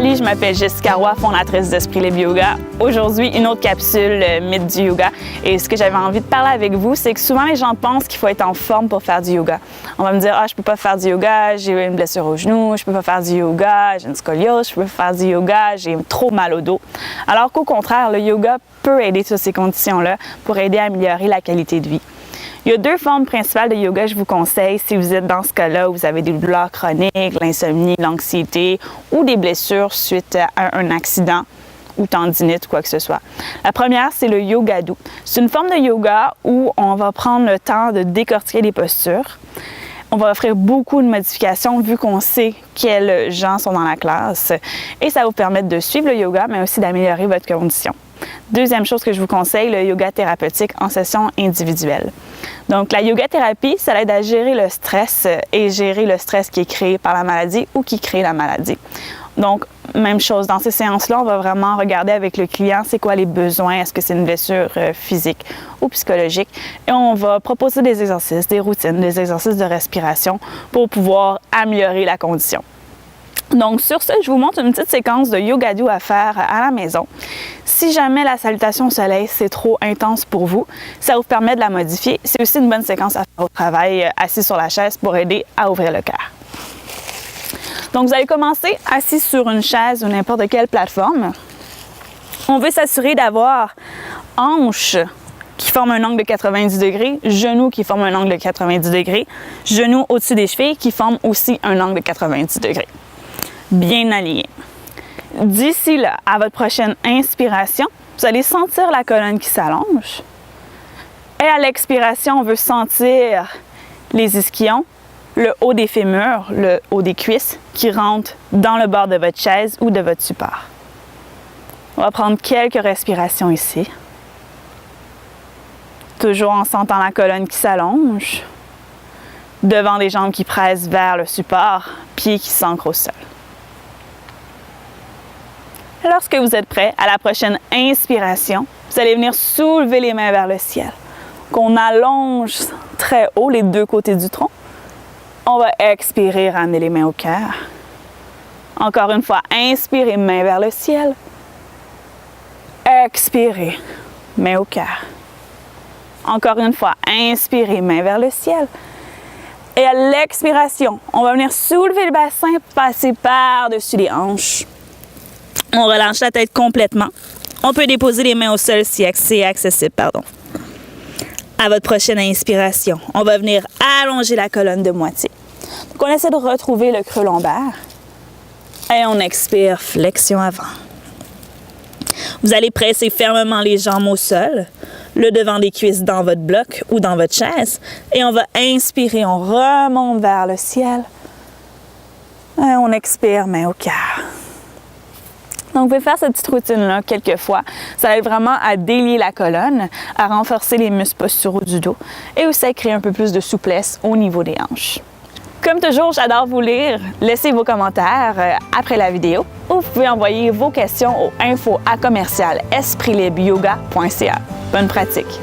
Salut, je m'appelle Jessica Roy, fondatrice d'Esprit Libre Yoga. Aujourd'hui, une autre capsule mythe du yoga. Et ce que j'avais envie de parler avec vous, c'est que souvent les gens pensent qu'il faut être en forme pour faire du yoga. On va me dire, je peux pas faire du yoga, j'ai une blessure au genou, je peux pas faire du yoga, j'ai une scoliose, je peux pas faire du yoga, j'ai trop mal au dos. Alors qu'au contraire, le yoga peut aider toutes ces conditions-là pour aider à améliorer la qualité de vie. Il y a deux formes principales de yoga que je vous conseille si vous êtes dans ce cas-là où vous avez des douleurs chroniques, l'insomnie, l'anxiété ou des blessures suite à un accident ou tendinite ou quoi que ce soit. La première, c'est le yoga doux. C'est une forme de yoga où on va prendre le temps de décortiquer les postures. On va offrir beaucoup de modifications vu qu'on sait quels gens sont dans la classe et ça va vous permettre de suivre le yoga mais aussi d'améliorer votre condition. Deuxième chose que je vous conseille, le yoga thérapeutique en session individuelle. Donc, la yoga thérapie, ça aide à gérer le stress et gérer le stress qui est créé par la maladie ou qui crée la maladie. Donc, même chose, dans ces séances-là, on va vraiment regarder avec le client c'est quoi les besoins, est-ce que c'est une blessure physique ou psychologique et on va proposer des exercices, des routines, des exercices de respiration pour pouvoir améliorer la condition. Donc, sur ce, je vous montre une petite séquence de yoga doux à faire à la maison. Si jamais la salutation au soleil, c'est trop intense pour vous, ça vous permet de la modifier. C'est aussi une bonne séquence à faire au travail, assis sur la chaise pour aider à ouvrir le cœur. Donc, vous allez commencer assis sur une chaise ou n'importe quelle plateforme. On veut s'assurer d'avoir hanches qui forment un angle de 90 degrés, genoux qui forment un angle de 90 degrés, genoux au-dessus des chevilles qui forment aussi un angle de 90 degrés. Bien aligné. D'ici là, à votre prochaine inspiration, vous allez sentir la colonne qui s'allonge. Et à l'expiration, on veut sentir les ischions, le haut des fémurs, le haut des cuisses qui rentrent dans le bord de votre chaise ou de votre support. On va prendre quelques respirations ici. Toujours en sentant la colonne qui s'allonge, devant des jambes qui pressent vers le support, pieds qui s'ancrent au sol. Lorsque vous êtes prêt, à la prochaine inspiration, vous allez venir soulever les mains vers le ciel. Qu'on allonge très haut les deux côtés du tronc. On va expirer, ramener les mains au cœur. Encore une fois, inspirez, mains vers le ciel. Expirez, mains au cœur. Encore une fois, inspirez, mains vers le ciel. Et à l'expiration, on va venir soulever le bassin, passer par-dessus les hanches. On relâche la tête complètement. On peut déposer les mains au sol si c'est accessible. À votre prochaine inspiration, on va venir allonger la colonne de moitié. Donc, on essaie de retrouver le creux lombaire. Et on expire, flexion avant. Vous allez presser fermement les jambes au sol, le devant des cuisses dans votre bloc ou dans votre chaise. Et on va inspirer, on remonte vers le ciel. Et on expire, main au cœur. Donc, vous pouvez faire cette petite routine-là quelques fois. Ça aide vraiment à délier la colonne, à renforcer les muscles posturaux du dos et aussi à créer un peu plus de souplesse au niveau des hanches. Comme toujours, j'adore vous lire. Laissez vos commentaires après la vidéo ou vous pouvez envoyer vos questions au info@espritlibreyoga.ca. Bonne pratique!